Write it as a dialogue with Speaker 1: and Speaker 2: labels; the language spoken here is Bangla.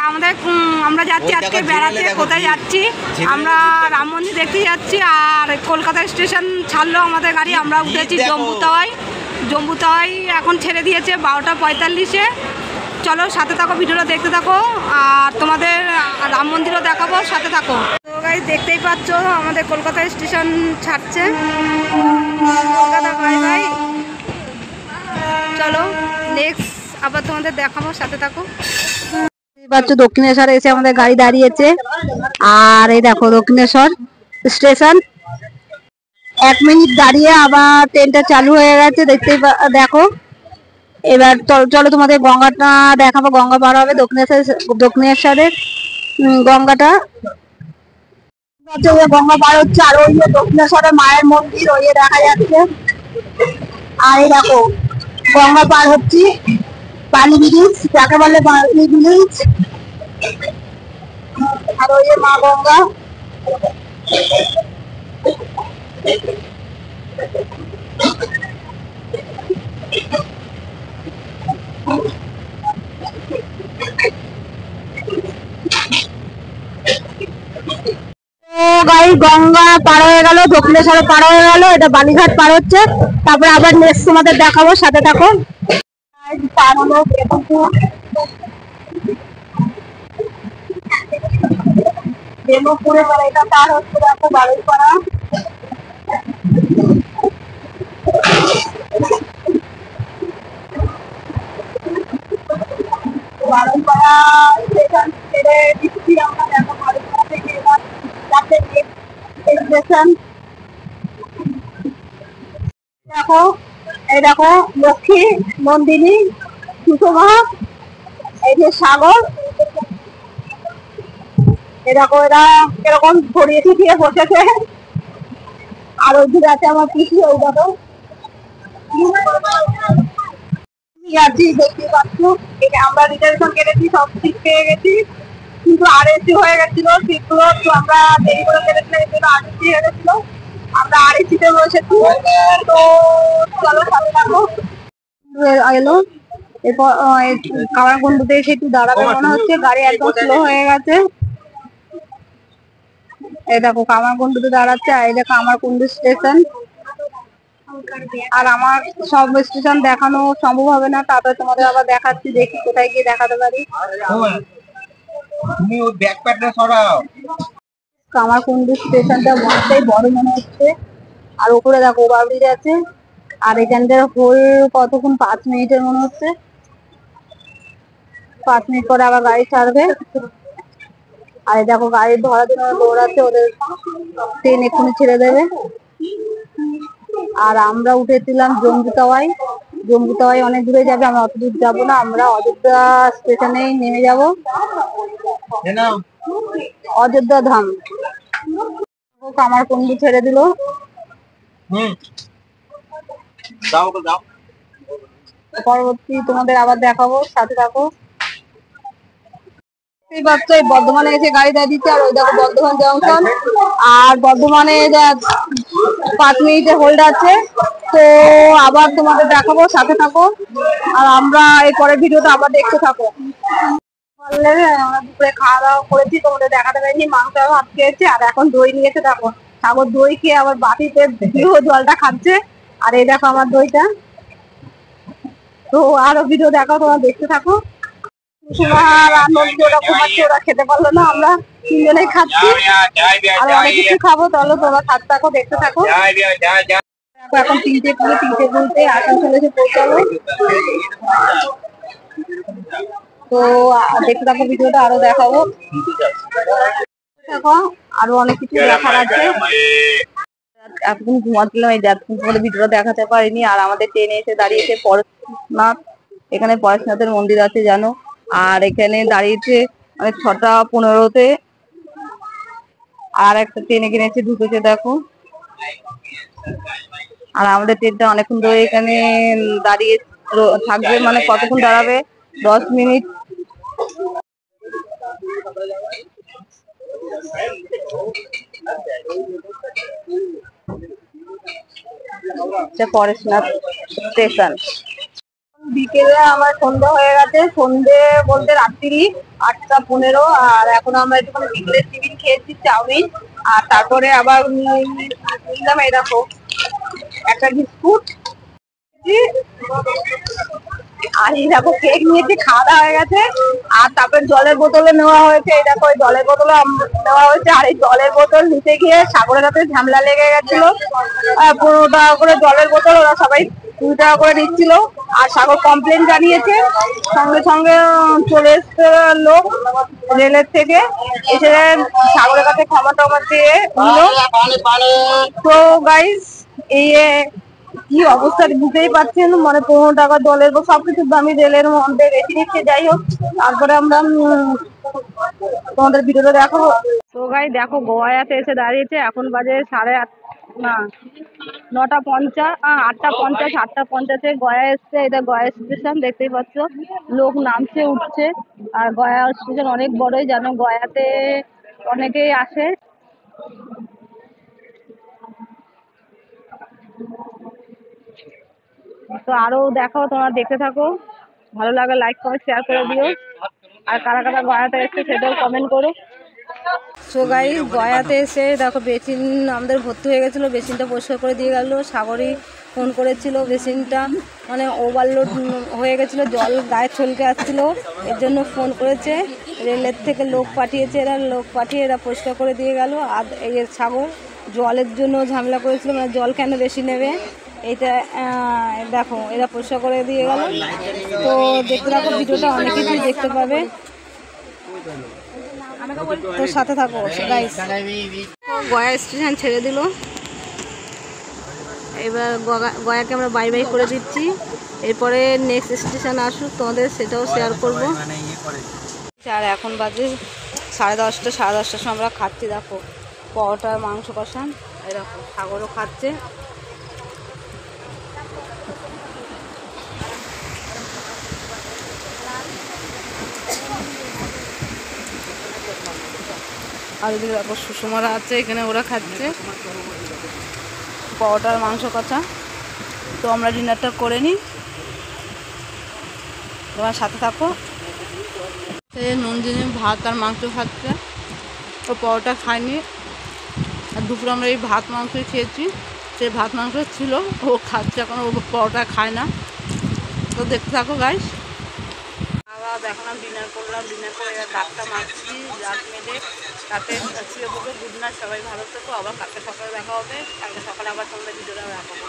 Speaker 1: আমাদের আমরা যাচ্ছি আজকে বেড়াতে। কোথায় যাচ্ছি? আমরা রাম মন্দির দেখতে যাচ্ছি। আর কলকাতা স্টেশন ছাড়লো আমাদের গাড়ি, আমরা উঠেছি জম্বুতাওয়ায়। জম্বুতাওয়ায় এখন ছেড়ে দিয়েছে 12টা 45-এ। চলো সাথে থাকো, ভিডিওটা দেখতে থাকো, আর তোমাদের রাম মন্দিরও দেখাবো, সাথে থাকো। তো গাইস দেখতেই পাচ্ছ আমাদের কলকাতা স্টেশন ছাড়ছে। Kolkata bye bye. চলো নেক্সট আবার তোমাদের দেখাবো, সাথে থাকো। পাচ্ছ দক্ষিণেশ্বরে এসে আমাদের গাড়ি দাঁড়িয়েছে। আর এই দেখো দক্ষিণেশ্বর স্টেশন। 1 মিনিট দাঁড়িয়ে আবার ট্রেনটা চালু হয়ে গেছে, দেখতেই দেখো। এবার চলো তোমাদের গঙ্গাটা দেখাবো। গঙ্গা পার হবে দক্ষিণেশ্বরের গঙ্গাটা। গঙ্গা পার হচ্ছে। আর ওই দক্ষিণেশ্বরের মায়ের মন্দির ওই দেখা যাচ্ছে। আর এই দেখো গঙ্গা পার হচ্ছি, বালি ব্রিজ যাকে বলে, বালি ব্রিজ। আর ওই মা গঙ্গা। গঙ্গা পার হয়ে গেল, দক্ষিণেশ্বর পার হয়ে গেল, এটা বালিঘাট পার হচ্ছে। তারপরে আবার নেক্সট তোমাদের দেখাবো, সাথে থাকো। পার হলো বেলপুরে, এটা পার হচ্ছে দেখো বালুরপাড়া। বালুরপাড়া স্টেশন ছেড়ে দিচ্ছি আমরা, দেখো বালুরপাড়া থেকে এবার যাচ্ছে স্টেশন। দেখো এই দেখো লক্ষ্মী নন্দিনী সুষমা, এই যে সাগর। এই দেখো এরা কিরকম ছড়িয়ে ছিটিয়ে বসেছে। আর ওই দিকে আছে আমার পিসি, ওই দেখো দেখতে পাচ্ছ। আমরা রিজার্ভেশন কেটেছি, সব সিট পেয়ে গেছি, কিন্তু আরএসি হয়ে গেছিল সিটগুলো। তো আমরা দেরি করে কেটেছিলাম, এই জন্য আরএসি হয়ে গেছিল। আমরা আরএসিতে বসেছি। তো চলো সাথে থাকো। এলো এরপর কামারকুণ্ডুতে এসে একটু দাঁড়াবে মনে হচ্ছে, গাড়ি একদম স্লো হয়ে গেছে। এই দেখো কামারকুণ্ডুতে দাঁড়াচ্ছে। আর এই দেখো কামারকুণ্ডু স্টেশন। আর আমার সব স্টেশন দেখানো সম্ভব হবে না, তারপরে তোমাদের আবার দেখাচ্ছি, দেখি কোথায় গিয়ে দেখাতে পারি। কামারকুণ্ডু স্টেশনটা অনেকটাই বড় মনে হচ্ছে। আর উপরে দেখো ওভারব্রিজ আছে। আর এখানটার হোল কতক্ষণ, 5 মিনিটের মনে হচ্ছে। 5 মিনিট পরে আবার গাড়ি ছাড়বে। আর দেখো গাড়ি ধরার জন্য দৌড়াচ্ছে, ওদের ট্রেন এক্ষুনি ছেড়ে দেবে। আর আমরা উঠেছিলাম জম্বুতাওয়ায়। জম্বুতাওয়ায় অনেক দূরে যাবে, আমরা অত দূর যাবো না, আমরা অযোধ্যা স্টেশনেই নেমে যাব। অযোধ্যা ধাম। কামারকুণ্ডু ছেড়ে দিল। পরবর্তী তোমাদের আবার দেখাবো, সাথে থাকো। বর্ধমানে এসে গাড়ি দাঁড়িয়ে দিচ্ছে। আর ওই দেখো বর্ধমান জংশন। আর বর্ধমানে 5 মিনিটে হোল্ড আছে। তো আবার তোমাদের দেখাবো, সাথে থাকো। আর আমরা এই পরের ভিডিওটা আবার দেখতে থাকো। আমরা দুপুরে খাওয়া দাওয়া করেছি, তোমাদের দেখাতে পারিনি। মাংস ভাত খেয়েছে, আর এখন দই নিয়েছে। দেখো সাগর দই খেয়ে আবার বাটিতে জলটা খাচ্ছে। আর এই দেখো আমার দইটা। তো আরো ভিডিও দেখো, তোমরা দেখতে থাকো। ওরা খেতে পারলো না, আমরা 3জনেই খাচ্ছি। আর অনেক কিছু খাবো, চলো তোমরা খাতে থাকো, দেখতে থাকো। এখন 3টে বলতে আসানসোলে এসে পৌঁছালো। তো দেখতে থাকো ভিডিওটা, আরো দেখাবো। দেখো আরো অনেক কিছু দেখার আছে। এতক্ষণ ঘুমাচ্ছিলাম, এই এতক্ষণ পরে ভিডিওটা দেখাতে পারিনি। আর আমাদের ট্রেনে এসে দাঁড়িয়েছে পরেশনাথ। এখানে পরেশনাথের মন্দির আছে জানো। আর এখানে দাঁড়িয়েছে 6টা 15-তে। আর একটা ট্রেন এখানে এসে ঢুকেছে দেখো। আর আমাদের ট্রেনটা অনেকক্ষণ ধরে এখানে দাঁড়িয়ে থাকবে, মানে কতক্ষণ দাঁড়াবে, 10 মিনিট। পরেশনাথ স্টেশন। বিকেলে আমার সন্ধ্যা হয়ে গেছে, সন্ধ্যে বলতে রাত্রি। 8:15। আর এখন আমরা একটুখানি বিকেলের টিফিন খেয়েছি, চাউমিন। আর তারপরে আবার নিলাম এই দেখো একটা বিস্কুট। আর এই দেখো কেক নিয়েছি, খাওয়া দাওয়া হয়ে গেছে। আর তারপরে জলের বোতলে নেওয়া হয়েছে, এই দেখো এই জলের বোতলে নেওয়া হয়েছে। আর এই জলের বোতল নিতে গিয়ে সাগরের হাতে ঝামেলা লেগে গেছিল। 15 টাকা করে জলের বোতল, ওরা সবাই 2 টাকা করে নিচ্ছিল। আর সাগর কমপ্লেন জানিয়েছে, সঙ্গে সঙ্গে চলে এসছে লোক রেলের থেকে, এসে সাগরের কাছে ক্ষমা টমা দিয়ে নিল। তো গাইস এই কি অবস্থা বুঝতেই পারছেন, মানে 15 টাকা জলের সবকিছুর দামি রেলের মধ্যে বেশি নিচ্ছে। যাই হোক, তারপরে আমরা তোমাদের ভিডিওটা দেখাবো। তো গাই দেখো গোয়াতে এসে দাঁড়িয়েছে, এখন বাজে 8:30, না 9:50, 8:50, 8:50-এ গয়া এসছে। এটা গয়া স্টেশন, দেখতেই পাচ্ছ লোক নামছে উঠছে। আর গয়া স্টেশন অনেক বড়ই, জানো গয়াতে অনেকেই আসে। তো আরো দেখো, তোমরা দেখতে থাকো, ভালো লাগে লাইক কমেন্ট শেয়ার করে দিও। আর কারা কারা গয়াতে এসছে সেটাও কমেন্ট করো। সো গাইস গয়াতে এসে দেখো বেসিন আমাদের ভর্তি হয়ে গেছিলো, বেসিনটা পরিষ্কার করে দিয়ে গেল। সাগরই ফোন করেছিল, বেসিনটা মানে ওভারলোড হয়ে গেছিলো, জল গায়ে ছলকে আসছিলো, এর জন্য ফোন করেছে। রেলের থেকে লোক পাঠিয়েছে, এরা লোক পাঠিয়ে এরা পরিষ্কার করে দিয়ে গেল। আর এই সাগর জলের জন্য ঝামেলা করেছিল, মানে জল কেন বেশি নেবে, এইটা দেখো এরা পরিষ্কার করে দিয়ে গেল। তো দেখতে থাকো ভিডিওটা, অনেক কিছুই দেখতে পাবে, তো সাথে থাকো গাইস। গয়া স্টেশন ছেড়ে দিল, এবার গয়াকে আমরা বাই বাই করে দিচ্ছি। এরপরে নেক্সট স্টেশন আসুক, তোমাদের সেটাও শেয়ার করব। আর এখন বাজে 10:30, 10:30টার সময় আমরা খাচ্ছি। দেখো পরোটার মাংস কষা, এরকম সাগরও খাচ্ছে। আর এদিকে দেখো সুষমারা আছে, এখানে ওরা খাচ্ছে পরোটার মাংস কষা। তো আমরা ডিনারটা করে নিই, তোমার সাথে থাকো। নন্দিনী ভাত আর মাংস খাচ্ছে, ও পরোটা খায়নি। আর দুপুরে আমরা এই ভাত মাংসই খেয়েছি, সেই ভাত মাংস ছিল, ও খাচ্ছে এখন, ও পরোটা খায় না। তো দেখতে থাকো গাইস। আবার এখন ডিনার করলাম, ডিনার করে দাঁতটা মারছি, দাঁত মেরে তাতে শুয়ে পড়বো। গুড নাইট, সবাই ভালো থেকো। আবার কালকে সকালে দেখা হবে, কালকে সকালে আবার তোমাদের ভিডিওটা দেখাবো।